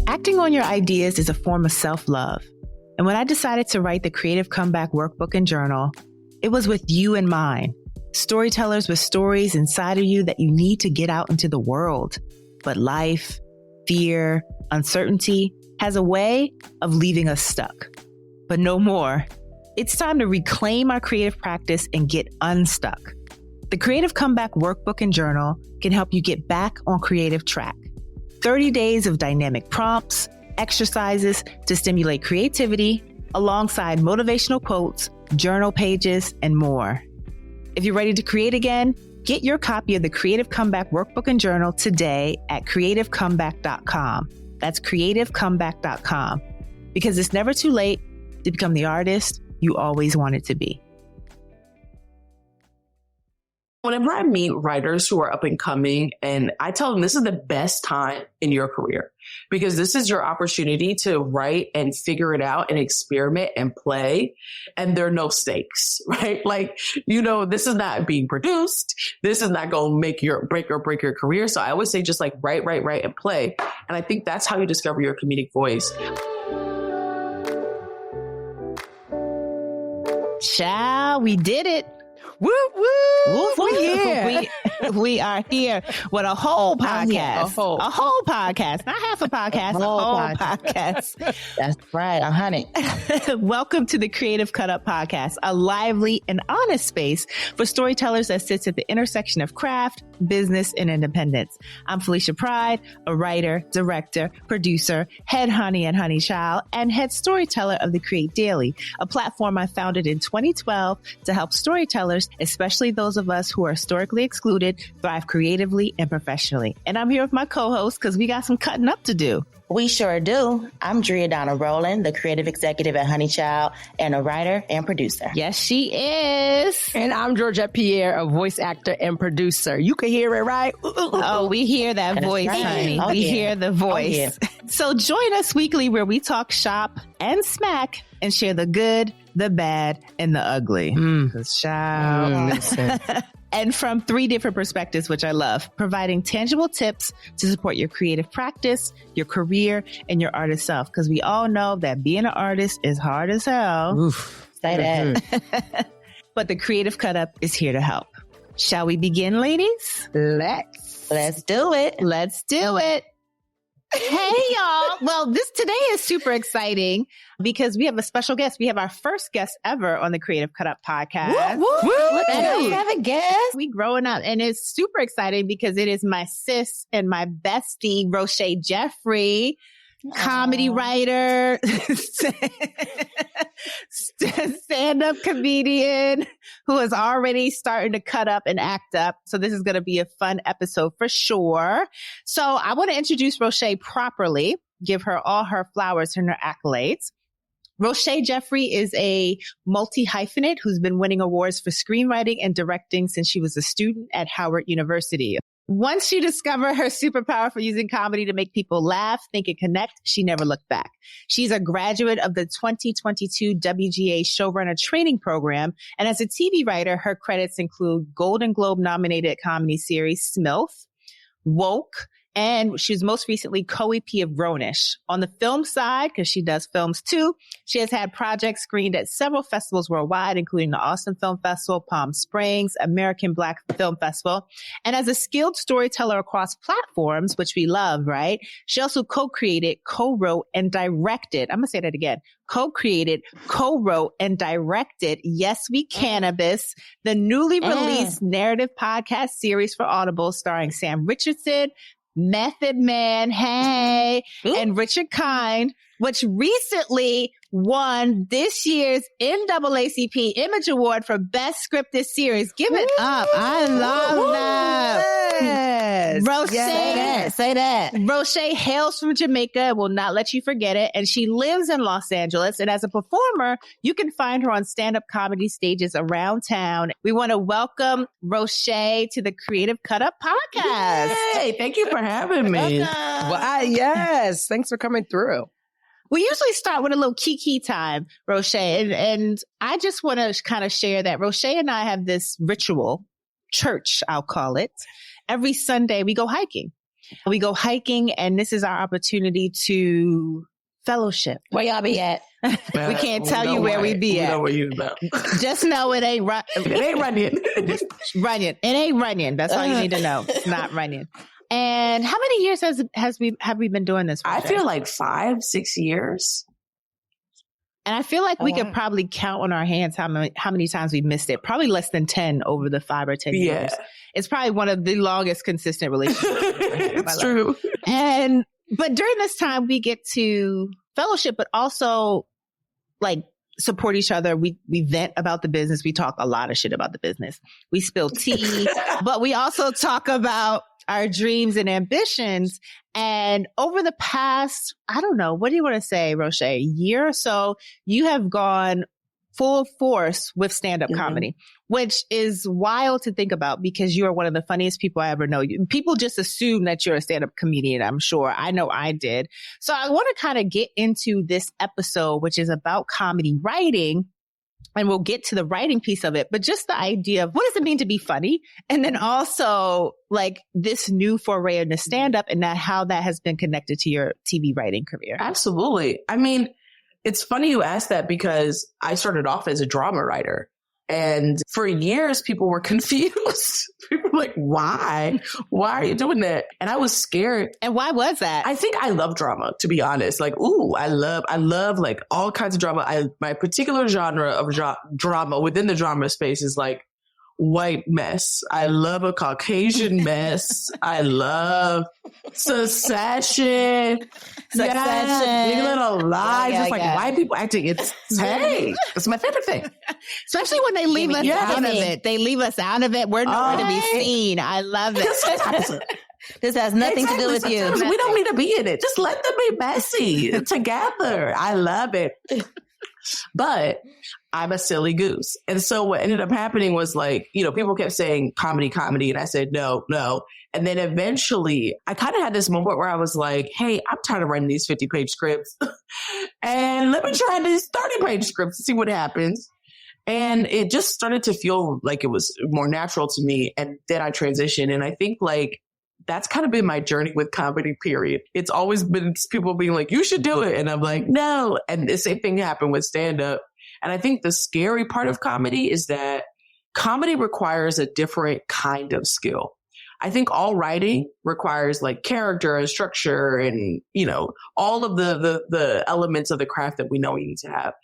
Acting on your ideas is a form of self-love. And when I decided to write the Creative Comeback Workbook and Journal, it was with you in mind. Storytellers with stories inside of you that you need to get out into the world. But life, fear, uncertainty has a way of leaving us stuck. But no more. It's time to reclaim our creative practice and get unstuck. The Creative Comeback Workbook and Journal can help you get back on creative track. 30 days of dynamic prompts, exercises to stimulate creativity, alongside motivational quotes, journal pages, and more. If you're ready to create again, get your copy of the Creative Comeback Workbook and Journal today at creativecomeback.com. That's creativecomeback.com. Because it's never too late to become the artist you always wanted to be. Whenever I meet writers who are up and coming, and I tell them this is the best time in your career because this is your opportunity to write and figure it out and experiment and play. And there are no stakes, right? Like, this is not being produced. This is not going to make your break your career. So I always say just like write and play. And I think that's how you discover your comedic voice. Child, we did it. Woo, woo. We are here with a whole podcast. A whole podcast. Not half a podcast, a whole podcast. That's right. 100. Welcome to the Creative Cut Up Podcast, a lively and honest space for storytellers that sits at the intersection of craft, business, and independence. I'm Felicia Pride, a writer, director, producer, head honey and honey child, and head storyteller of the Create Daily, a platform I founded in 2012 to help storytellers, especially those of us who are historically excluded, thrive creatively and professionally. And I'm here with my co-host because we got some cutting up to do. We sure do. I'm Dria Rowland, the creative executive at Honey Child and a writer and producer. Yes, she is. And I'm Georgette Pierre, a voice actor and producer. You can hear it, right? Oh, we hear that That's voice, right. honey. Oh, we yeah. hear the voice. Oh, yeah. So join us weekly where we talk shop and smack and share the good, the bad, and the ugly. And from 3 different perspectives, which I love, providing tangible tips to support your creative practice, your career, and your artist self. Because we all know that being an artist is hard as hell. Oof. Say that. But the Creative Cut Up is here to help. Shall we begin, ladies? Let's do it. Let's do it. Hey, y'all. Well, today is super exciting because we have a special guest. We have our first guest ever on the Creative Cut Up podcast. Look at us have a guest. We growing up, and it's super exciting because it is my sis and my bestie, Rochée Jeffrey, comedy writer, stand-up comedian who is already starting to cut up and act up. So this is going to be a fun episode for sure. So I want to introduce Rochée properly, give her all her flowers and her accolades. Rochée Jeffrey is a multi-hyphenate who's been winning awards for screenwriting and directing since she was a student at Howard University. Once she discovered her superpower for using comedy to make people laugh, think, and connect, she never looked back. She's a graduate of the 2022 WGA Showrunner Training Program, and as a TV writer, her credits include Golden Globe nominated comedy series Smilf, Woke, and she was most recently co-EP of Grownish. On the film side, because she does films too, she has had projects screened at several festivals worldwide, including the Austin Film Festival, Palm Springs, American Black Film Festival. And as a skilled storyteller across platforms, which we love, right? She also co-created, co-wrote, and directed. I'm going to say that again. Co-created, co-wrote, and directed Yes, We Cannabis, the newly released narrative podcast series for Audible starring Sam Richardson, Method Man, and Richard Kind, which recently won this year's NAACP Image Award for Best Scripted Series. Give it up. I love that. Yes. Rochée. Yes. Say that. Rochée hails from Jamaica, will not let you forget it. And she lives in Los Angeles. And as a performer, you can find her on stand-up comedy stages around town. We want to welcome Rochée to the Creative Cut Up podcast. Hey, thank you for having me. Well, yes. Thanks for coming through. We usually start with a little kiki time, Rochée. And I just want to kind of share that Rochée and I have this ritual, church, I'll call it. Every Sunday we go hiking. We go hiking, and this is our opportunity to fellowship. Where y'all be at? We can't tell you where we be at. Know where you know. Just know it ain't It ain't running. Runyon. It ain't Runyon. That's all you need to know. It's not Runyon. And how many years have we been doing this? I feel like 5-6 years. And I feel like we could probably count on our hands how many times we missed it. Probably less than 10 over the 5 or 10 years. It's probably one of the longest consistent relationships. It's true. But during this time, we get to fellowship, but also like support each other. We vent about the business. We talk a lot of shit about the business. We spill tea, but we also talk about our dreams and ambitions. And over the past, I don't know, what do you want to say, Rochée? Year or so, you have gone full force with stand-up comedy, which is wild to think about because you are one of the funniest people I ever know. People just assume that you're a stand-up comedian, I'm sure. I know I did. So I want to kind of get into this episode, which is about comedy writing. And we'll get to the writing piece of it, but just the idea of what does it mean to be funny? And then also like this new foray into stand-up and how that has been connected to your TV writing career. Absolutely. I mean, it's funny you asked that because I started off as a drama writer. And for years, people were confused. People were like, why? Why are you doing that? And I was scared. And why was that? I think I love drama, to be honest. Like, I love like all kinds of drama. My particular genre of drama within the drama space is like white mess. I love a Caucasian mess. I love Succession. Big Little Lies. It's like white people acting. It's my favorite thing. Especially when they leave us out of it. They leave us out of it. We're nowhere to be seen. I love it. This has nothing to do with you. We don't need to be in it. Just let them be messy together. I love it. But I'm a silly goose. And so what ended up happening was like, people kept saying comedy. And I said, no. And then eventually I kind of had this moment where I was like, hey, I'm tired of writing these 50-page scripts. And let me try these 30-page scripts and see what happens. And it just started to feel like it was more natural to me. And then I transitioned. And I think like, that's kind of been my journey with comedy, period. It's always been people being like, you should do it. And I'm like, no. And the same thing happened with stand-up. And I think the scary part of comedy is that comedy requires a different kind of skill. I think all writing requires like character and structure and, all of the elements of the craft that we know we need to have.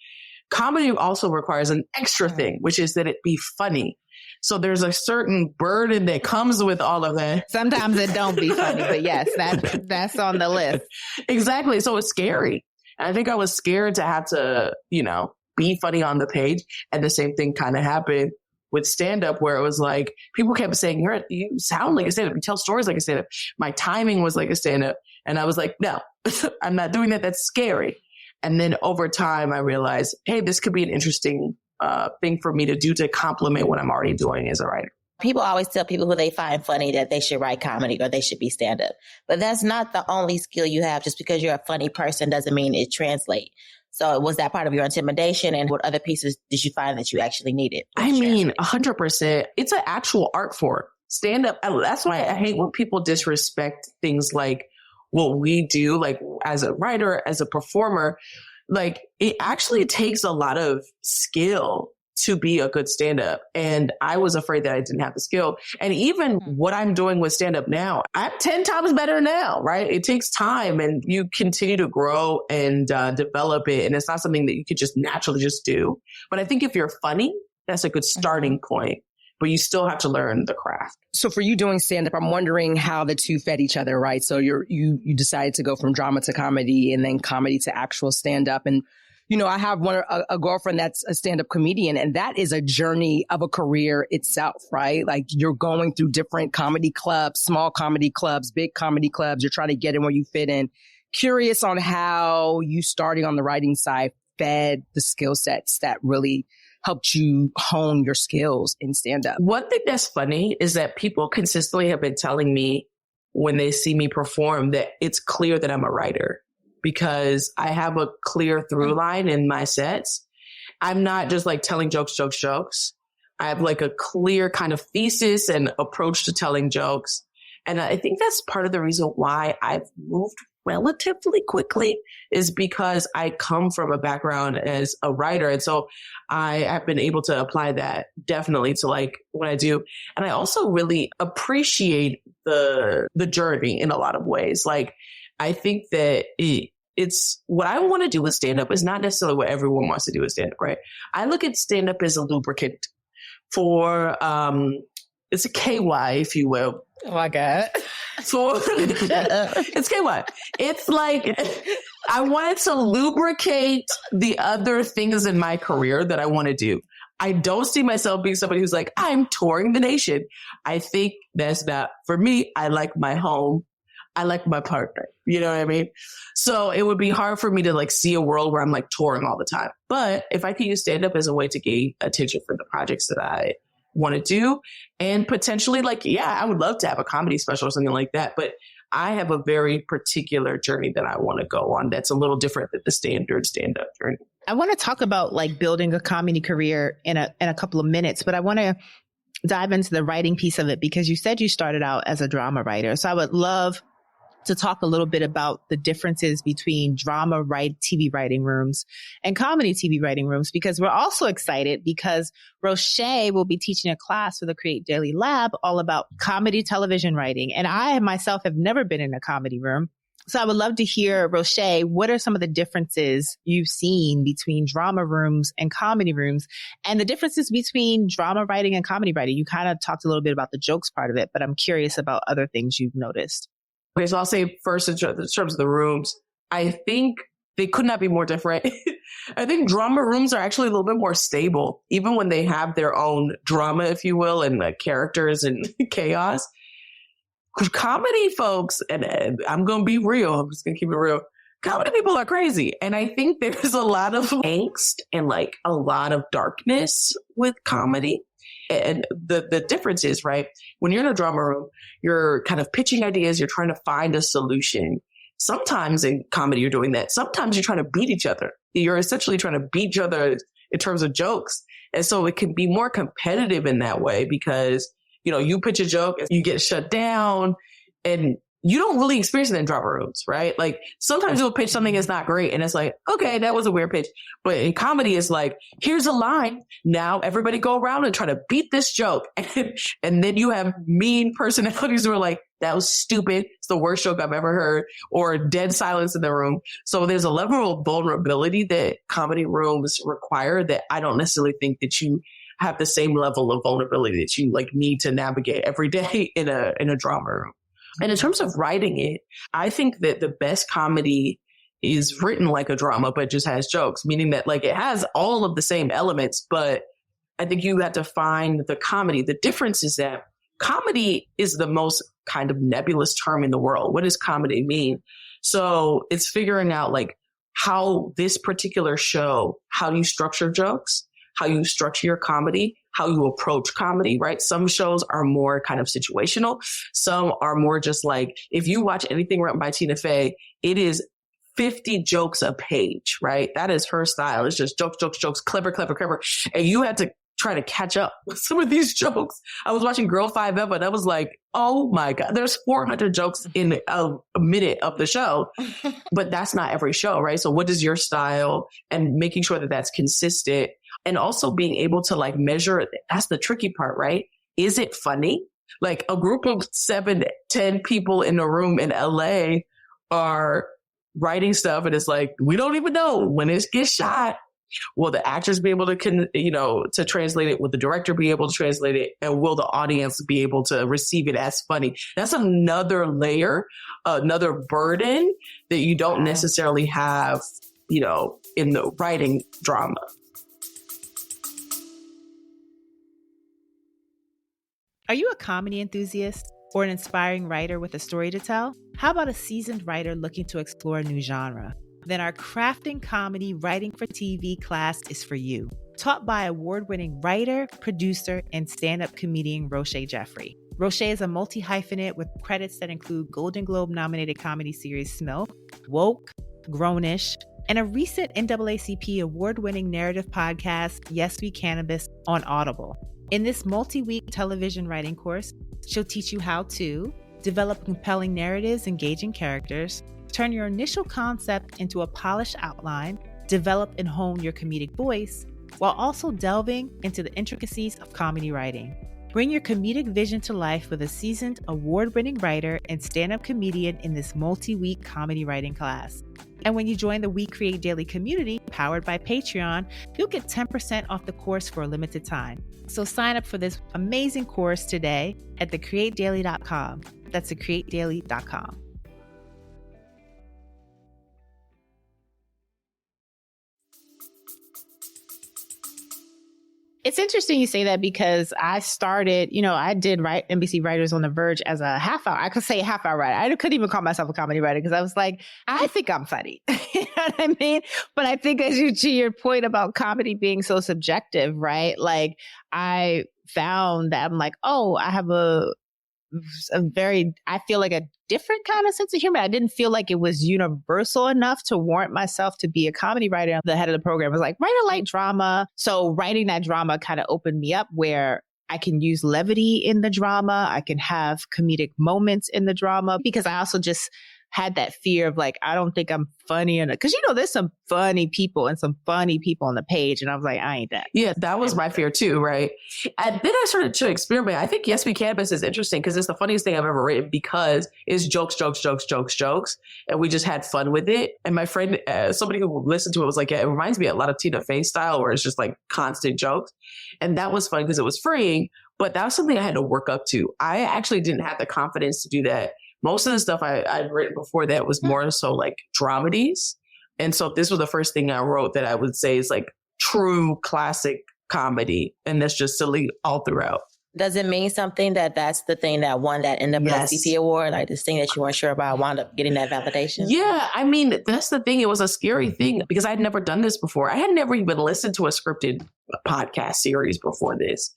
Comedy also requires an extra thing, which is that it be funny. So there's a certain burden that comes with all of that. Sometimes it don't be funny, but yes, that's on the list. Exactly. So it's scary. And I think I was scared to have to, be funny on the page. And the same thing kind of happened with stand-up where it was like, people kept saying, you sound like a stand-up. You tell stories like a stand-up. My timing was like a stand-up. And I was like, no, I'm not doing that. That's scary. And then over time, I realized, hey, this could be an interesting thing for me to do to complement what I'm already doing as a writer. People always tell people who they find funny that they should write comedy or they should be stand-up. But that's not the only skill you have. Just because you're a funny person doesn't mean it translates. So was that part of your intimidation? And what other pieces did you find that you actually needed? I mean, 100%. It's an actual art form. Stand-up. That's why I hate when people disrespect things like what we do, like as a writer, as a performer. Like it actually takes a lot of skill to be a good stand-up. And I was afraid that I didn't have the skill. And even what I'm doing with stand-up now, I'm 10 times better now, right? It takes time and you continue to grow and develop it. And it's not something that you could just naturally just do. But I think if you're funny, that's a good starting point. But you still have to learn the craft. So for you doing stand-up, I'm wondering how the two fed each other, right? So you decided to go from drama to comedy and then comedy to actual stand-up. And I have a girlfriend that's a stand-up comedian, and that is a journey of a career itself, right? Like you're going through different comedy clubs, small comedy clubs, big comedy clubs. You're trying to get in where you fit in. Curious on how you starting on the writing side fed the skill sets that really helped you hone your skills in stand-up. One thing that's funny is that people consistently have been telling me when they see me perform that it's clear that I'm a writer. Because I have a clear through line in my sets. I'm not just like telling jokes. I have like a clear kind of thesis and approach to telling jokes. And I think that's part of the reason why I've moved relatively quickly, is because I come from a background as a writer. And so I have been able to apply that definitely to like what I do. And I also really appreciate the journey in a lot of ways. Like, I think that it's what I want to do with stand-up is not necessarily what everyone wants to do with stand-up, right? I look at stand-up as a lubricant for, it's a KY, if you will. Oh my God. So it's KY. It's like, I wanted to lubricate the other things in my career that I want to do. I don't see myself being somebody who's like, I'm touring the nation. I think that's not for me. I like my home. I like my partner. You know what I mean? So it would be hard for me to like see a world where I'm like touring all the time. But if I could use stand up as a way to gain attention for the projects that I want to do, and potentially like, yeah, I would love to have a comedy special or something like that. But I have a very particular journey that I want to go on that's a little different than the standard stand-up journey. I want to talk about like building a comedy career in a couple of minutes, but I want to dive into the writing piece of it because you said you started out as a drama writer. So I would love to talk a little bit about the differences between drama TV writing rooms and comedy TV writing rooms, because we're also excited because Rochée will be teaching a class for the Create Daily Lab all about comedy television writing. And I myself have never been in a comedy room. So I would love to hear, Rochée, what are some of the differences you've seen between drama rooms and comedy rooms, and the differences between drama writing and comedy writing? You kind of talked a little bit about the jokes part of it, but I'm curious about other things you've noticed. Okay, so I'll say first in terms of the rooms, I think they could not be more different. I think drama rooms are actually a little bit more stable, even when they have their own drama, if you will, and characters and chaos. Comedy folks, and I'm going to be real, I'm just going to keep it real. Comedy people are crazy. And I think there's a lot of angst and like a lot of darkness with comedy. And the difference is, right, when you're in a drama room, you're kind of pitching ideas, you're trying to find a solution. Sometimes in comedy, you're doing that. Sometimes you're trying to beat each other. You're essentially trying to beat each other in terms of jokes. And so it can be more competitive in that way because, you know, you pitch a joke, you get shut down, and you don't really experience it in drama rooms, right? Like sometimes you'll pitch something that's not great and it's like, okay, that was a weird pitch. But in comedy, it's like, here's a line. Now everybody go around and try to beat this joke. And then you have mean personalities who are like, that was stupid. It's the worst joke I've ever heard, or dead silence in the room. So there's a level of vulnerability that comedy rooms require that I don't necessarily think that you have the same level of vulnerability that you like need to navigate every day in a drama room. And in terms of writing it, I think that the best comedy is written like a drama, but just has jokes, meaning that like it has all of the same elements, but I think you have to find the comedy. The difference is that comedy is the most kind of nebulous term in the world. What does comedy mean? So it's figuring out like how this particular show, how you structure jokes, how you structure your comedy, how you approach comedy, right? Some shows are more kind of situational. Some are more just like, if you watch anything written by Tina Fey, it is 50 jokes a page, right? That is her style. It's just jokes, jokes, jokes, clever, clever, clever. And you had to try to catch up with some of these jokes. I was watching Girl 5 Eva and I was like, oh my God, there's 400 jokes in a minute of the show, but that's not every show, right? So what is your style, and making sure that that's consistent, and also being able to like measure it. That's the tricky part, right? Is it funny? Like a group of 7, 10 people in a room in LA are writing stuff and it's like, we don't even know when it gets shot. Will the actors be able to, to translate it? Will the director be able to translate it? And will the audience be able to receive it as funny? That's another layer, another burden that you don't necessarily have, in the writing drama. Are you a comedy enthusiast or an inspiring writer with a story to tell? How about a seasoned writer looking to explore a new genre? Then our Crafting Comedy Writing for TV class is for you. Taught by award-winning writer, producer, and stand-up comedian Rochée Jeffrey. Rochée is a multi-hyphenate with credits that include Golden Globe-nominated comedy series Smilf, Woke, Grownish, and a recent NAACP award-winning narrative podcast, Yes, We Cannabis, on Audible. In this multi-week television writing course, she'll teach you how to develop compelling narratives, engaging characters, turn your initial concept into a polished outline, develop and hone your comedic voice, while also delving into the intricacies of comedy writing. Bring your comedic vision to life with a seasoned, award-winning writer and stand-up comedian in this multi-week comedy writing class. And when you join the We Create Daily community, powered by Patreon, you'll get 10% off the course for a limited time. So sign up for this amazing course today at thecreatedaily.com. That's thecreatedaily.com. It's interesting you say that because I started, I did write NBC Writers on the Verge as a half hour. I could say half hour writer. I couldn't even call myself a comedy writer because I was like, I think I'm funny. You know what I mean? But I think to your point about comedy being so subjective, right? Like I found that I'm like, oh, I have I feel like a different kind of sense of humor. I didn't feel like it was universal enough to warrant myself to be a comedy writer. The head of the program was like, write a light drama. So writing that drama kind of opened me up where I can use levity in the drama. I can have comedic moments in the drama because I also just had that fear of like, I don't think I'm funny enough. Because, there's some funny people on the page. And I was like, I ain't that. Yeah, that was my fear too, right? And then I started to experiment. I think Yes, We Cannabis is interesting because it's the funniest thing I've ever written because it's jokes. And we just had fun with it. And my friend, somebody who listened to it was like, yeah, it reminds me a lot of Tina Fey style where it's just like constant jokes. And that was fun because it was freeing. But that was something I had to work up to. I actually didn't have the confidence to do that. Most of the stuff I'd written before that was more so like dramedies. And so this was the first thing I wrote that I would say is like true classic comedy. And that's just silly all throughout. Does it mean something that's the thing that won that NAACP Award? Like this thing that you weren't sure about wound up getting that validation? Yeah. I mean, that's the thing. It was a scary thing because I'd never done this before. I had never even listened to a scripted podcast series before this.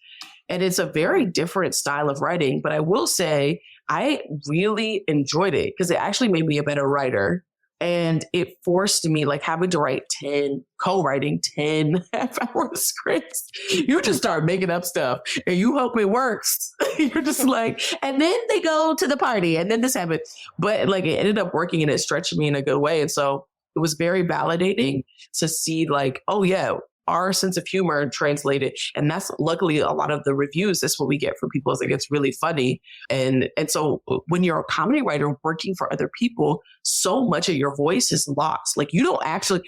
And it's a very different style of writing. But I will say, I really enjoyed it because it actually made me a better writer. And it forced me like having to co-writing 10 half-hour scripts. You just start making up stuff and you hope it works. You're just like, and then they go to the party and then this happened. But like it ended up working and it stretched me in a good way. And so it was very validating to see like, oh yeah, our sense of humor translated. And that's luckily a lot of the reviews. That's what we get from people is like, it's really funny. And so when you're a comedy writer working for other people, so much of your voice is lost. Like you don't actually,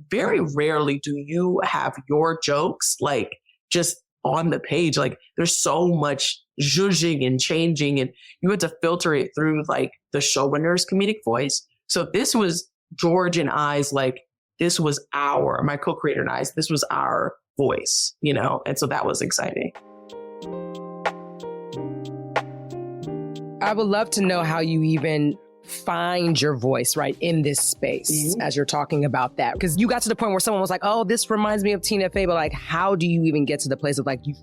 very rarely do you have your jokes like just on the page. Like there's so much zhuzhing and changing and you had to filter it through like the showrunner's comedic voice. So this was George and I's like, this was my co-creator and I, this was our voice, and so that was exciting. I would love to know how you even find your voice, right, in this space as you're talking about that. Because you got to the point where someone was like, oh, this reminds me of Tina Fey, but like, how do you even get to the place of like, you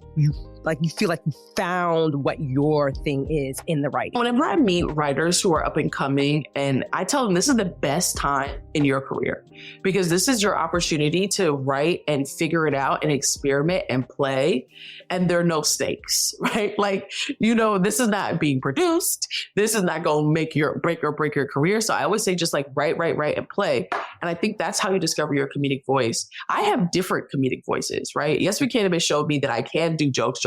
feel like you found what your thing is in the writing? Whenever I meet writers who are up and coming, and I tell them this is the best time in your career because this is your opportunity to write and figure it out and experiment and play. And there are no stakes, right? Like, this is not being produced. This is not going to break your career. So I always say just like write and play. And I think that's how you discover your comedic voice. I have different comedic voices, right? Yes, We Cannabis showed me that I can do jokes.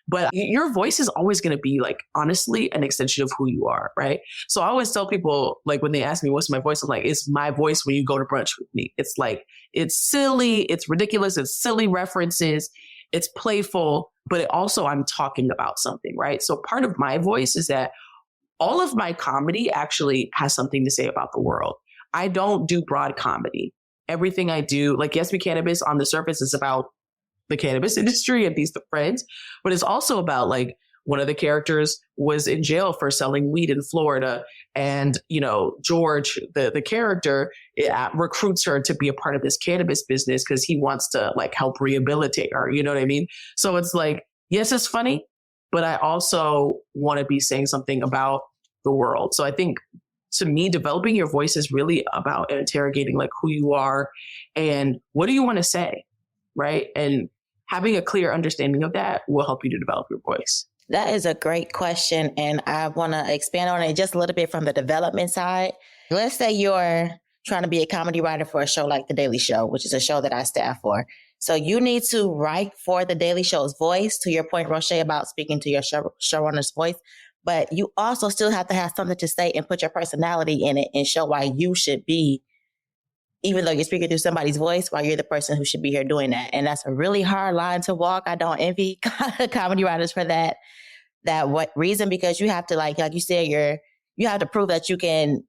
But your voice is always going to be like, honestly, an extension of who you are, right? So I always tell people, like when they ask me, what's my voice? I'm like, it's my voice when you go to brunch with me. It's like, it's silly, it's ridiculous, it's silly references, it's playful, but I'm talking about something, right? So part of my voice is that all of my comedy actually has something to say about the world. I don't do broad comedy. Everything I do, like Yes, We Cannabis on the surface is about the cannabis industry and these friends, but it's also about like one of the characters was in jail for selling weed in Florida. And, George, the character recruits her to be a part of this cannabis business because he wants to like help rehabilitate her. You know what I mean? So it's like, yes, it's funny, but I also want to be saying something about the world. So I think to me, developing your voice is really about interrogating like who you are and what do you want to say, right? And having a clear understanding of that will help you to develop your voice. That is a great question. And I want to expand on it just a little bit from the development side. Let's say you're trying to be a comedy writer for a show like The Daily Show, which is a show that I staff for. So you need to write for The Daily Show's voice, to your point, Rochée, about speaking to your showrunner's voice. But you also still have to have something to say and put your personality in it and show why you should be, even though you're speaking through somebody's voice, why you're the person who should be here doing that. And that's a really hard line to walk. I don't envy comedy writers for that reason, because you have to, like you said, you have to prove that you can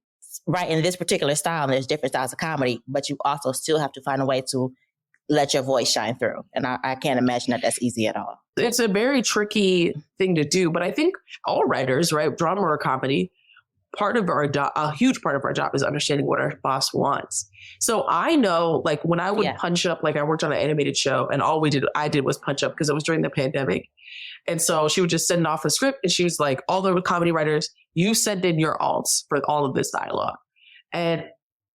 write in this particular style, and there's different styles of comedy, but you also still have to find a way to let your voice shine through. And I can't imagine that that's easy at all. It's a very tricky thing to do, but I think all writers, right, drama or comedy, a huge part of our job is understanding what our boss wants. So I know, like, when I would punch up, like I worked on an animated show, and all I did was punch up because it was during the pandemic. And so she would just send off a script, and she was like, all the comedy writers, you send in your alts for all of this dialogue. And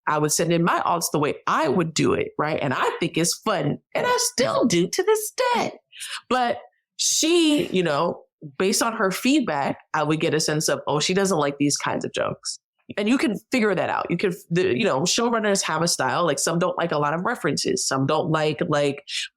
I would send in my alts the way I would do it, right? And I think it's fun. And I still do to this day. But she, based on her feedback, I would get a sense of, she doesn't like these kinds of jokes. And you can figure that out. You can, showrunners have a style. Like, some don't like a lot of references. Some don't like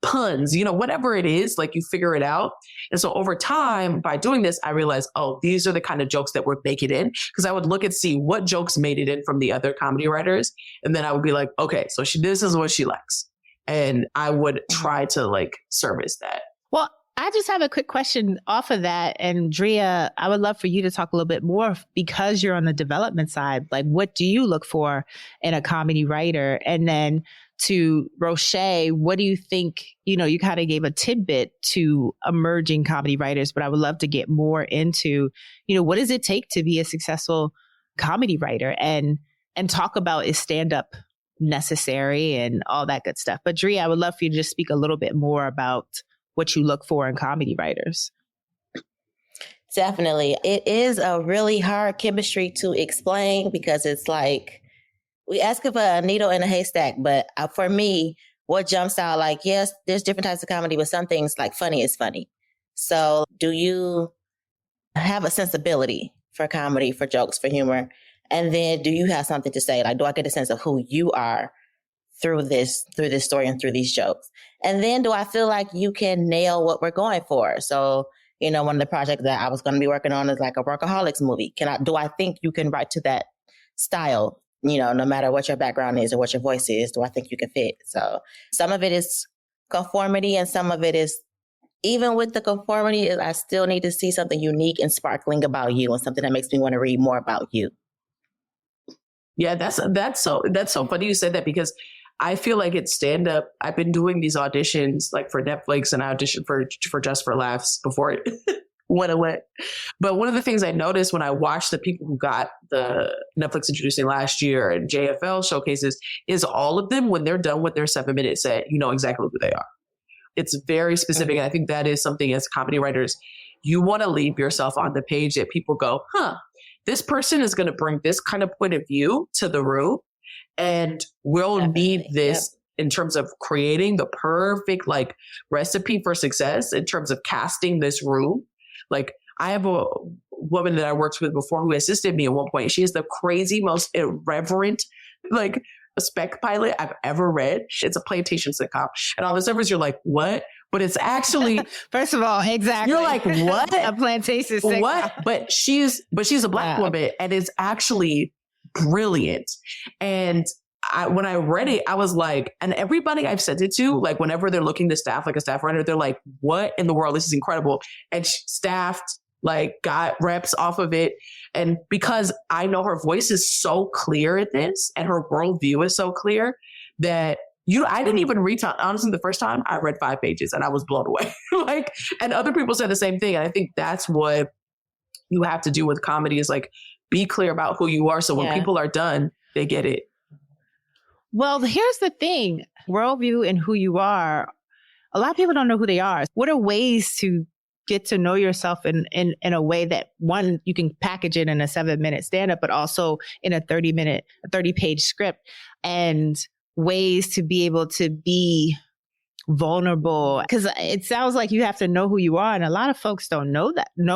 puns, whatever it is, like, you figure it out. And so over time, by doing this, I realized, these are the kind of jokes that would make it in. Because I would look and see what jokes made it in from the other comedy writers. And then I would be like, okay, so this is what she likes. And I would try to service that. Well, I just have a quick question off of that. And Dria, I would love for you to talk a little bit more, because you're on the development side. Like, what do you look for in a comedy writer? And then to Rochée, what do you think, you kind of gave a tidbit to emerging comedy writers, but I would love to get more into, what does it take to be a successful comedy writer, and talk about, is stand-up necessary and all that good stuff. But Dria, I would love for you to just speak a little bit more about what you look for in comedy writers. Definitely. It is a really hard chemistry to explain, because it's like, we ask for a needle in a haystack, but for me, what jumps out, yes, there's different types of comedy, but some things, like, funny is funny. So do you have a sensibility for comedy, for jokes, for humor? And then do you have something to say? Like, do I get a sense of who you are through this story and through these jokes? And then do I feel like you can nail what we're going for? So, one of the projects that I was going to be working on is like a workaholics movie. Do I think you can write to that style? No matter what your background is or what your voice is, do I think you can fit? So some of it is conformity, and some of it is, even with the conformity, I still need to see something unique and sparkling about you, and something that makes me want to read more about you. Yeah, that's so funny you said that, because I feel like it's stand-up. I've been doing these auditions for Netflix, and I auditioned for Just for Laughs before it went away. But one of the things I noticed when I watched the people who got the Netflix introducing last year and JFL showcases is all of them, when they're done with their 7-minute set, exactly who they are. It's very specific. And I think that is something, as comedy writers, you want to leave yourself on the page that people go, this person is going to bring this kind of point of view to the room. And we'll need this in terms of creating the perfect recipe for success in terms of casting this room. Like, I have a woman that I worked with before who assisted me at one point. She is the crazy, most irreverent, spec pilot I've ever read. It's a plantation sitcom. And all the servers, you're like, what? But it's actually, first of all, exactly. You're like, what? A plantation sitcom. What? But she's a Black woman, and it's actually brilliant. And when I read it, I was like, and everybody I've sent it to, whenever they're looking to staff, a staff writer, they're like, what in the world? This is incredible. And she staffed, got reps off of it. And because I know her voice is so clear at this, and her worldview is so clear, that I didn't even read, honestly, the first time I read 5 pages and I was blown away. And other people said the same thing. And I think that's what you have to do with comedy, is be clear about who you are. So when people are done, they get it. Well, here's the thing. Worldview and who you are. A lot of people don't know who they are. What are ways to get to know yourself in a way that, one, you can package it in a 7-minute stand-up, but also in a 30-page script, and ways to be able to be vulnerable? Because it sounds like you have to know who you are, and a lot of folks don't know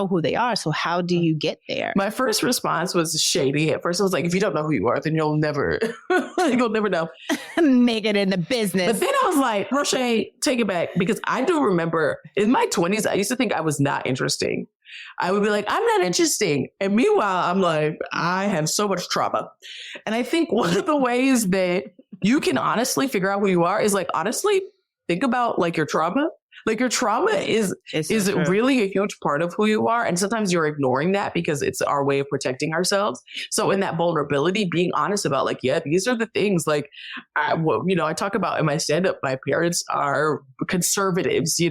who they are. So how do you get there? My first response was shady. At first I was like, if you don't know who you are, then you'll never know. Make it in the business. But then I was like, Rochée, take it back. Because I do remember in my 20s, I used to think I was not interesting. I would be like, I'm not interesting. And meanwhile, I'm like, I have so much trauma. And I think one of the ways that you can honestly figure out who you are is like, honestly, think about like your trauma. Like your trauma is really a huge part of who you are. And sometimes you're ignoring that because it's our way of protecting ourselves. So in that vulnerability, being honest about like, yeah, these are the things like, I talk about in my stand-up, my parents are conservatives,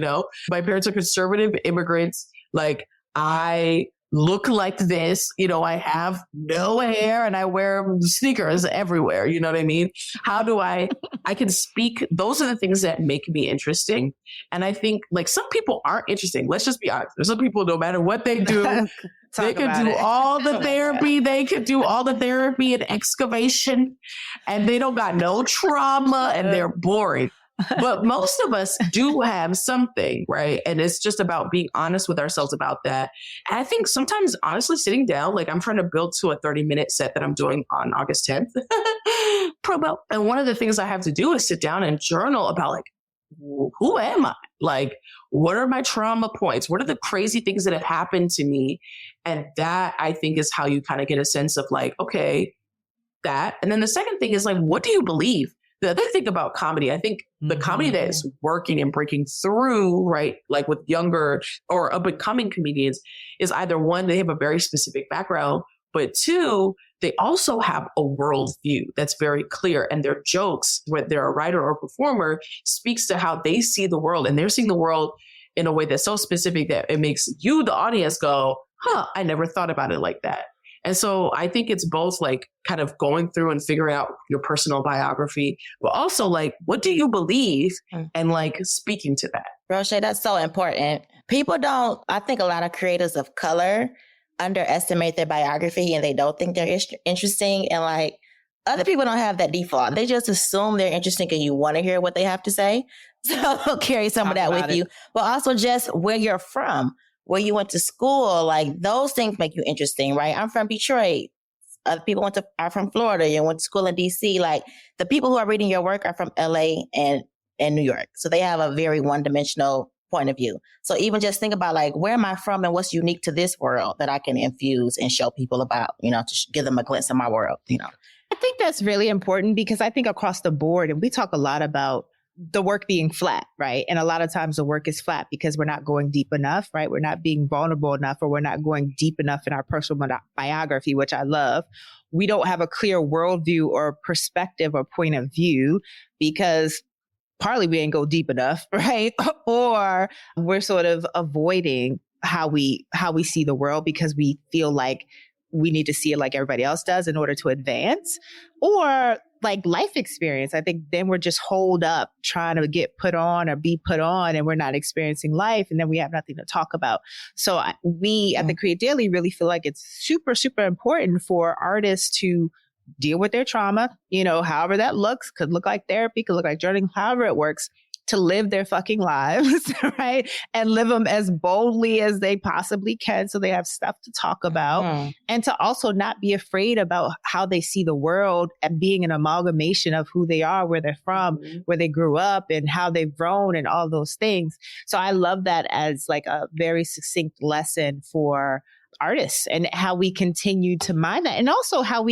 my parents are conservative immigrants. Like I look like this, I have no hair and I wear sneakers everywhere. You know what I mean? How do I can speak. Those are the things that make me interesting. And I think like some people aren't interesting. Let's just be honest. There's some people, no matter what they do, they could do all the therapy. They could do all the therapy and excavation and they don't got no trauma and they're boring. But most of us do have something, right? And it's just about being honest with ourselves about that. And I think sometimes, honestly, sitting down, like I'm trying to build to a 30-minute set that I'm doing on August 10th, promo. And one of the things I have to do is sit down and journal about like, who am I? Like, what are my trauma points? What are the crazy things that have happened to me? And that I think is how you kind of get a sense of like, okay, that. And then the second thing is like, what do you believe? The other thing about comedy, I think the comedy that is working and breaking through, right, like with younger or up and coming comedians is either one, they have a very specific background, but two, they also have a worldview that's very clear and their jokes, whether they're a writer or performer, speaks to how they see the world and they're seeing the world in a way that's so specific that it makes you, the audience, go, I never thought about it like that. And so I think it's both like kind of going through and figuring out your personal biography, but also like, what do you believe? And like speaking to that. Rochée, that's so important. I think a lot of creators of color underestimate their biography and they don't think they're interesting. And like other people don't have that default. They just assume they're interesting and you want to hear what they have to say. So carry some of that with you, but also just where you're from. Where you went to school, like those things make you interesting, right? I'm from Detroit. Other people are from Florida. You went to school in DC. Like the people who are reading your work are from LA and New York. So they have a very one-dimensional point of view. So even just think about like, where am I from and what's unique to this world that I can infuse and show people about, to give them a glimpse of my world, I think that's really important because I think across the board, and we talk a lot about the work being flat, right? And a lot of times the work is flat because we're not going deep enough, right? We're not being vulnerable enough, or we're not going deep enough in our personal biography, which I love. We don't have a clear worldview or perspective or point of view because partly we ain't go deep enough, right? Or we're sort of avoiding how we see the world because we feel like we need to see it like everybody else does in order to advance, or like life experience. I think then we're just holed up trying to get put on or be put on, and we're not experiencing life, and then we have nothing to talk about. So we at the Create Daily really feel like it's super, super important for artists to deal with their trauma, however that looks. Could look like therapy, could look like journaling, however it works, to live their fucking lives, right? And live them as boldly as they possibly can so they have stuff to talk about. And to also not be afraid about how they see the world and being an amalgamation of who they are, where they're from, where they grew up, and how they've grown and all those things. So I love that as like a very succinct lesson for artists and how we continue to mind that. And also how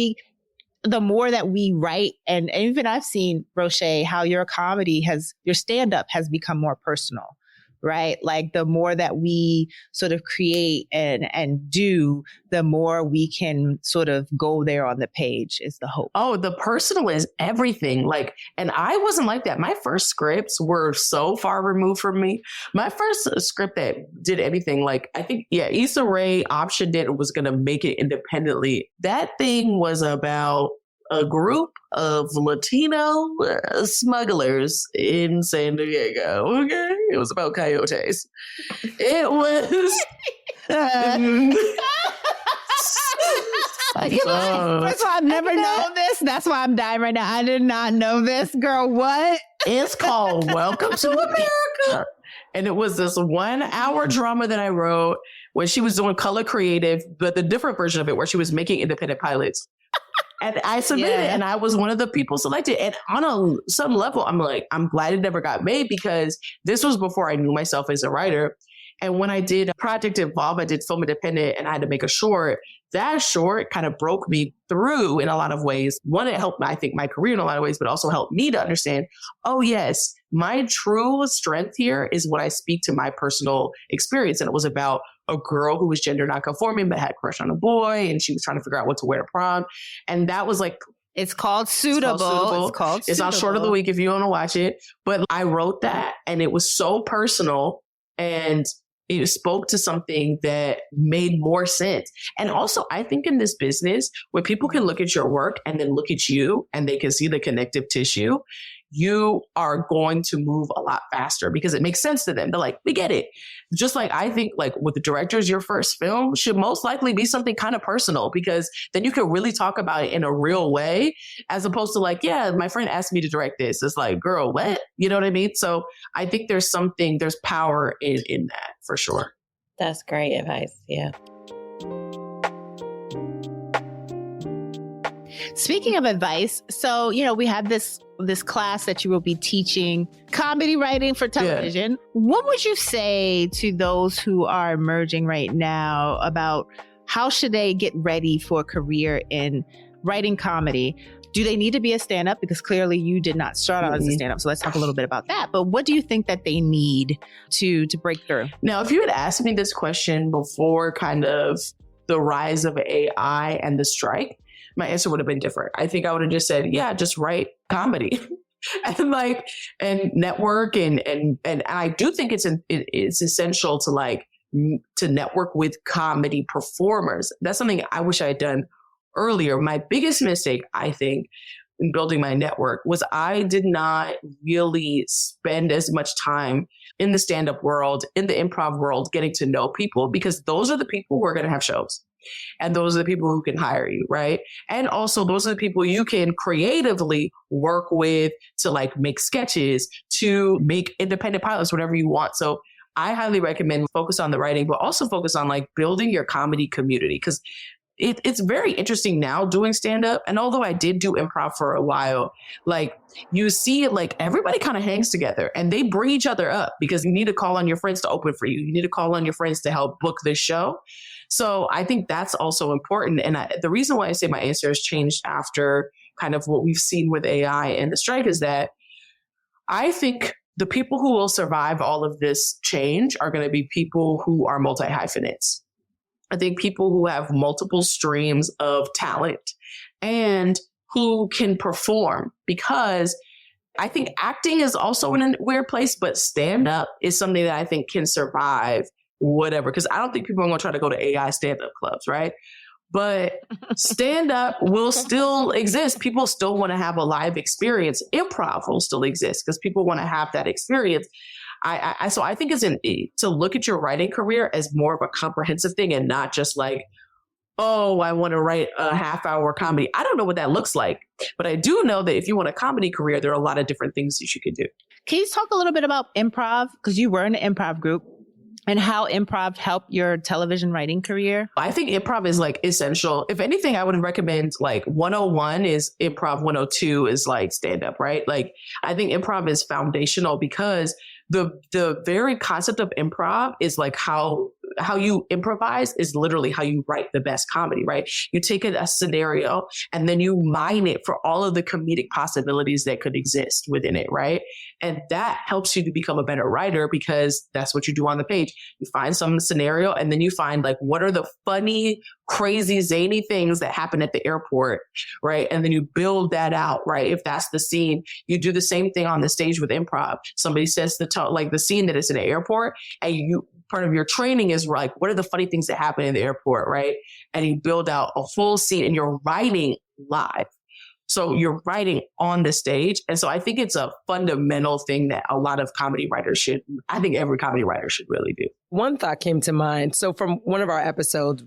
the more that we write, and even I've seen, Rochée, how your stand-up has become more personal, right? Like the more that we sort of create and do, the more we can sort of go there on the page is the hope. Oh, the personal is everything. Like, and I wasn't like that. My first scripts were so far removed from me. My first script that did anything, like, I think, Issa Rae optioned it and was going to make it independently. That thing was about a group of Latino smugglers in San Diego. Okay. It was about coyotes. It was... First of all, I've never known this. That's why I'm dying right now. I did not know this. Girl, what? It's called Welcome to America. And it was this 1 hour drama that I wrote when she was doing color creative, but the different version of it where she was making independent pilots. And I submitted it, and I was one of the people selected. And on some level, I'm like, I'm glad it never got made because this was before I knew myself as a writer. And when I did Project Evolve, I did Film Independent and I had to make a short. That short kind of broke me through in a lot of ways. One, it helped, I think, my career in a lot of ways, but also helped me to understand, oh, yes, my true strength here is what I speak to my personal experience. And it was about a girl who was gender nonconforming, but had a crush on a boy. And she was trying to figure out what to wear to prom. And that was like, it's called Suitable. It's on Short of the Week if you want to watch it. But I wrote that and it was so personal and it spoke to something that made more sense. And also, I think in this business, when people can look at your work and then look at you and they can see the connective tissue, you are going to move a lot faster because it makes sense to them. They're like, we get it. Just like I think like with the directors, your first film should most likely be something kind of personal because then you can really talk about it in a real way as opposed to like, yeah, my friend asked me to direct this. It's like, girl, what? You know what I mean? So I think there's power in that for sure. That's great advice. Yeah. Speaking of advice, so, we have this class that you will be teaching comedy writing for television. Yeah. What would you say to those who are emerging right now about how should they get ready for a career in writing comedy? Do they need to be a stand-up? Because clearly you did not start out as a stand-up. So let's talk a little bit about that. But what do you think that they need to break through? Now, if you had asked me this question before kind of the rise of AI and the strike, my answer would have been different. I think I would have just said, yeah, just write comedy and network. And I do think it's essential to network with comedy performers. That's something I wish I had done earlier. My biggest mistake, I think, in building my network was I did not really spend as much time in the stand-up world, in the improv world, getting to know people because those are the people who are going to have shows. And those are the people who can hire you, right? And also those are the people you can creatively work with to like make sketches, to make independent pilots, whatever you want. So I highly recommend focus on the writing, but also focus on like building your comedy community because it's very interesting now doing stand-up. And although I did do improv for a while, like you see it like everybody kind of hangs together and they bring each other up because you need to call on your friends to open for you. You need to call on your friends to help book this show. So I think that's also important. And the reason why I say my answer has changed after kind of what we've seen with AI and the strike is that I think the people who will survive all of this change are going to be people who are multi-hyphenates. I think people who have multiple streams of talent and who can perform because I think acting is also in a weird place, but stand-up is something that I think can survive whatever. Because I don't think people are going to try to go to AI stand-up clubs, right? But stand-up will still exist. People still want to have a live experience. Improv will still exist because people want to have that experience. So I think it's to look at your writing career as more of a comprehensive thing and not just like, oh, I want to write a half-hour comedy. I don't know what that looks like, but I do know that if you want a comedy career, there are a lot of different things that you could do. Can you talk a little bit about improv? Because you were in an improv group. And how improv helped your television writing career? I think improv is like essential. If anything, I would recommend like 101 is improv, 102 is like stand up, right? Like I think improv is foundational because the very concept of improv is like how you improvise is literally how you write the best comedy, right? You take a scenario and then you mine it for all of the comedic possibilities that could exist within it, right? And that helps you to become a better writer because that's what you do on the page. You find some scenario and then you find like, what are the funny, crazy, zany things that happen at the airport, right? And then you build that out, right? If that's the scene, you do the same thing on the stage with improv. Somebody says the scene that is in the airport and part of your training is like, what are the funny things that happen in the airport, right? And you build out a whole scene and you're writing live. So you're writing on the stage. And so I think it's a fundamental thing that a lot of comedy writers I think every comedy writer should really do. One thought came to mind. So from one of our episodes,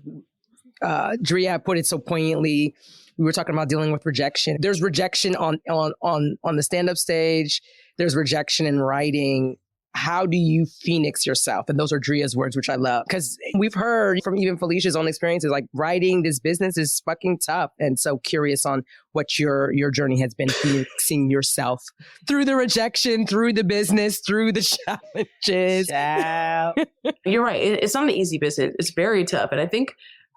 Dria put it so poignantly. We were talking about dealing with rejection. There's rejection on the stand-up stage. There's rejection in writing. How do you phoenix yourself? And those are Dria's words, which I love. Because we've heard from even Felicia's own experiences, like writing this business is fucking tough. And so curious on what your journey has been phoenixing yourself through the rejection, through the business, through the challenges. You're right. It's not an easy business. It's very tough. And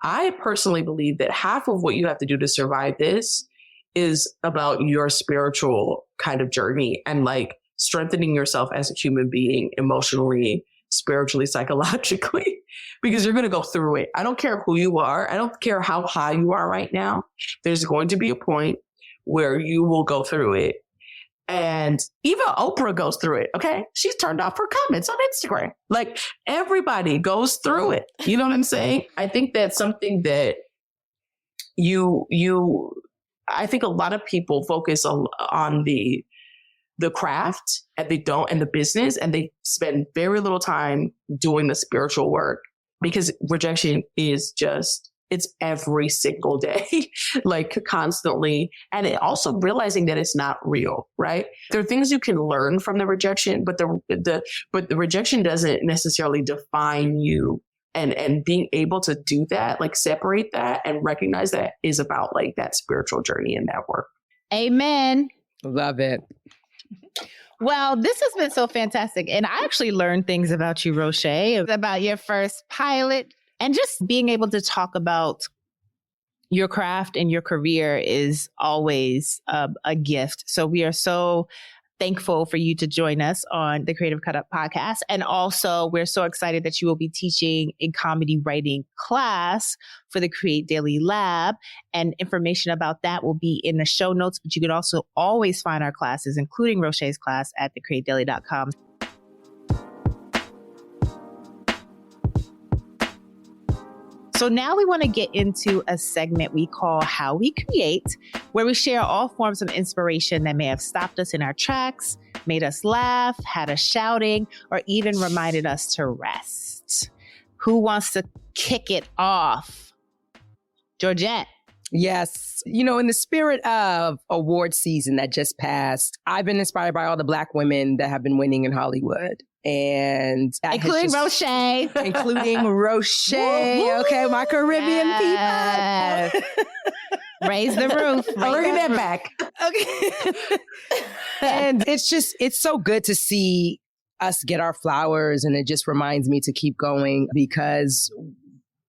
I personally believe that half of what you have to do to survive this is about your spiritual kind of journey and like strengthening yourself as a human being, emotionally, spiritually, psychologically, because you're going to go through it. I don't care who you are. I don't care how high you are right now. There's going to be a point where you will go through it. And even Oprah goes through it. Okay. She's turned off her comments on Instagram. Like everybody goes through it. You know what I'm saying? I think that's something that I think a lot of people focus on the craft and the business, and they spend very little time doing the spiritual work, because rejection is it's every single day, like constantly. And it also realizing that it's not real, right? There are things you can learn from the rejection, but the rejection doesn't necessarily define you. And being able to do that, like separate that and recognize that, is about like that spiritual journey and that work. Amen. Love it. Well, this has been so fantastic. And I actually learned things about you, Rochée, about your first pilot, and just being able to talk about your craft and your career is always a gift. So we are so thankful for you to join us on the Creative Cut Up podcast. And also, we're so excited that you will be teaching a comedy writing class for the Create Daily Lab. And information about that will be in the show notes. But you can also always find our classes, including Rochée's class, at thecreatedaily.com. So now we want to get into a segment we call How We Create, where we share all forms of inspiration that may have stopped us in our tracks, made us laugh, had us shouting, or even reminded us to rest. Who wants to kick it off? Georgette. Yes. You know, in the spirit of award season that just passed, I've been inspired by all the Black women that have been winning in Hollywood. And including Rochée. Including Rochée. Okay, my Caribbean people. Raise the roof. Bring that back. Okay. And it's so good to see us get our flowers. And it just reminds me to keep going, because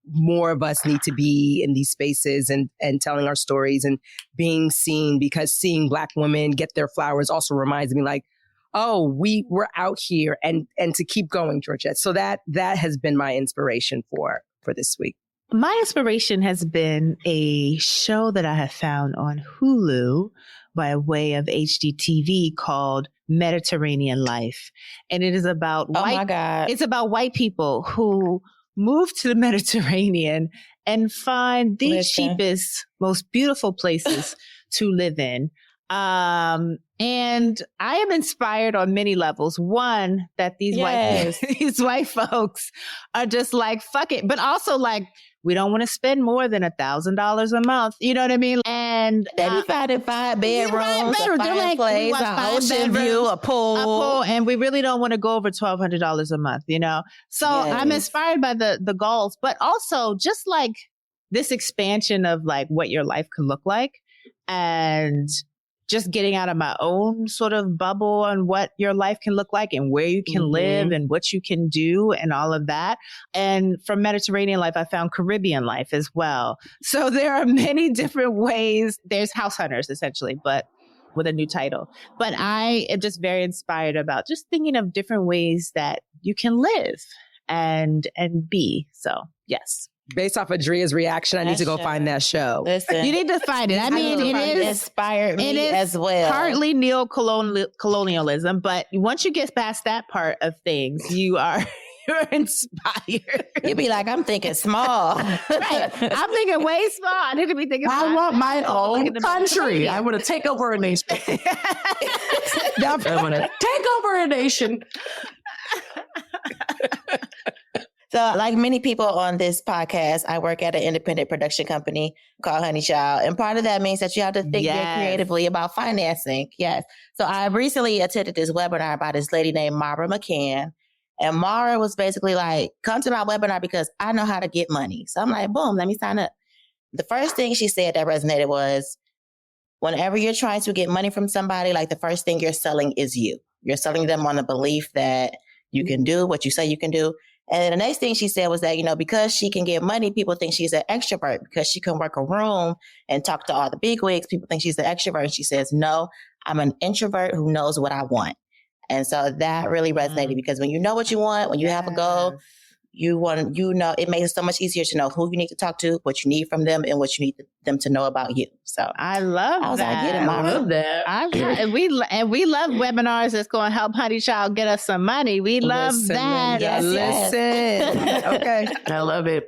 more of us need to be in these spaces and telling our stories and being seen, because seeing Black women get their flowers also reminds me, like, oh, we're out here, and to keep going, Georgette. So that has been my inspiration for this week. My inspiration has been a show that I have found on Hulu by way of HGTV called Mediterranean Life. And it is about it's about white people who move to the Mediterranean and find the cheapest, most beautiful places to live in. And I am inspired on many levels. One, that these white folks are just like, fuck it. But also like, we don't want to spend more than $1,000 a month. You know what I mean? And 35 to 5 bedrooms, a like, fireplace, an ocean view, a pool. And we really don't want to go over $1,200 a month, you know? So I'm inspired by the goals, but also just like this expansion of like what your life could look like, and just getting out of my own sort of bubble on what your life can look like and where you can live and what you can do and all of that. And from Mediterranean Life, I found Caribbean Life as well. So there are many different ways. There's House Hunters, essentially, but with a new title. But I am just very inspired about just thinking of different ways that you can live and be. So, yes. Based off of Dria's reaction, I need to go find that show. Listen, you need to find it. I mean, it is inspired me as well. Partly neo-colonialism, but once you get past that part of things, you're inspired. You'd be like, I'm thinking small. Right. I'm thinking way small. I need to be thinking. I want my own country. I want to take over a nation. I want to take over a nation. So like many people on this podcast, I work at an independent production company called Honey Child. And part of that means that you have to think very creatively about financing. Yes. So I recently attended this webinar by this lady named Mara McCann. And Mara was basically like, come to my webinar because I know how to get money. So I'm like, boom, let me sign up. The first thing she said that resonated was, whenever you're trying to get money from somebody, like the first thing you're selling is you. You're selling them on the belief that you can do what you say you can do. And then the next thing she said was that, you know, because she can get money, people think she's an extrovert because she can work a room and talk to all the bigwigs. People think she's an extrovert. And she says, no, I'm an introvert who knows what I want. And so that really resonated because when you know what you want, when you have a goal, it makes it so much easier to know who you need to talk to, what you need from them, and what you need them to know about you. So I love that. I love that. And we love webinars that's going to help Honey Child get us some money. We love that. Listen. Okay. I love it.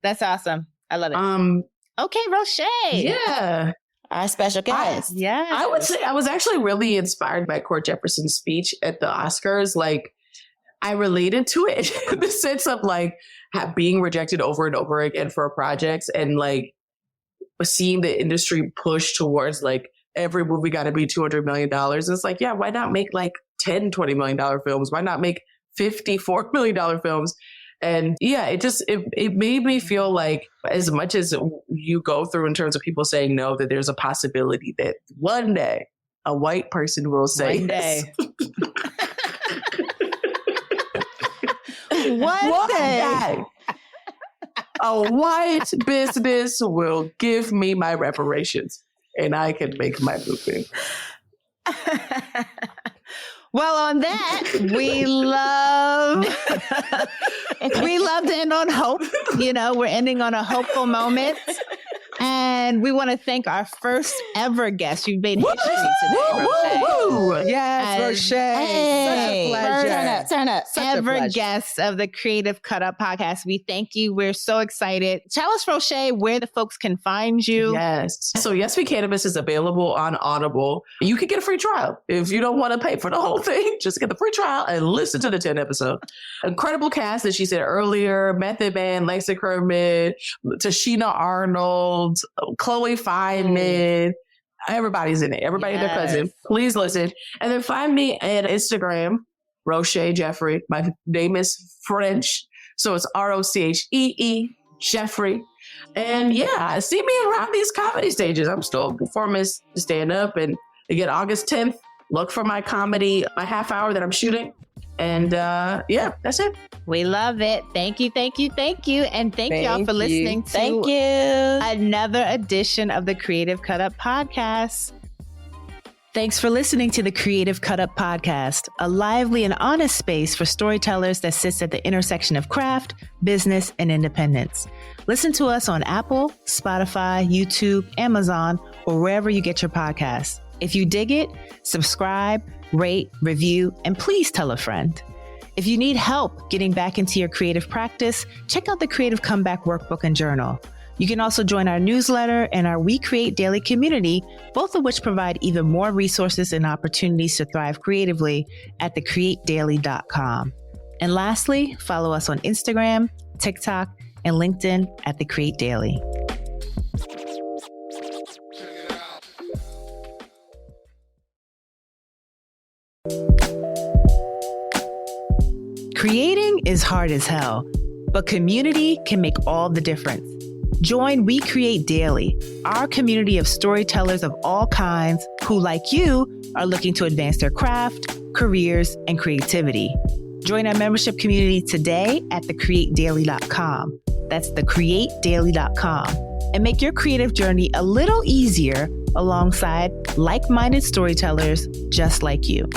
That's awesome. I love it. Okay, Rochée. Yeah. Our special guest. I would say I was actually really inspired by Court Jefferson's speech at the Oscars. Like, I related to it in the sense of like being rejected over and over again for projects and like seeing the industry push towards like every movie got to be $200 million. It's like, yeah, why not make like $10-20 million films? Why not make $54 million films? And yeah, it made me feel like as much as you go through in terms of people saying no, that there's a possibility that one day a white person will say yes. One day, a white business will give me my reparations and I can make my movie. Well, on that, we love to end on hope. You know, we're ending on a hopeful moment. And we want to thank our first ever guest. You've made history today, Rochée. Yes, Rochée. Hey. Such a pleasure. Turn up. Ever guest of the Creative Cut Up podcast. We thank you. We're so excited. Tell us, Rochée, where the folks can find you. Yes. So Yes, We Cannabis is available on Audible. You can get a free trial. If you don't want to pay for the whole thing, just get the free trial and listen to the 10 episode. Incredible cast, as she said earlier. Method Man, Lexi Kermit, Tashina Arnold, Chloe Feynman, everybody's in it. Everybody and their cousin. Please listen. And then find me at Instagram, Rochée Jeffrey. My name is French, so it's ROCHEE Jeffrey. And yeah, see me around these comedy stages. I'm still performing stand up. And again, August 10th, look for my comedy, my half hour that I'm shooting. And yeah, that's it. We love it. Thank you. And thank y'all for listening to another edition of the Creative Cut Up Podcast. Thanks for listening to the Creative Cut Up Podcast, a lively and honest space for storytellers that sits at the intersection of craft, business, and independence. Listen to us on Apple, Spotify, YouTube, Amazon, or wherever you get your podcasts. If you dig it, subscribe, rate, review, and please tell a friend. If you need help getting back into your creative practice, check out the Creative Comeback Workbook and Journal. You can also join our newsletter and our We Create Daily community, both of which provide even more resources and opportunities to thrive creatively at thecreatedaily.com. And lastly, follow us on Instagram, TikTok, and LinkedIn at The Create Daily. Creating is hard as hell, but community can make all the difference. Join We Create Daily, our community of storytellers of all kinds who, like you, are looking to advance their craft, careers, and creativity. Join our membership community today at thecreatedaily.com. That's thecreatedaily.com. And make your creative journey a little easier alongside like-minded storytellers just like you.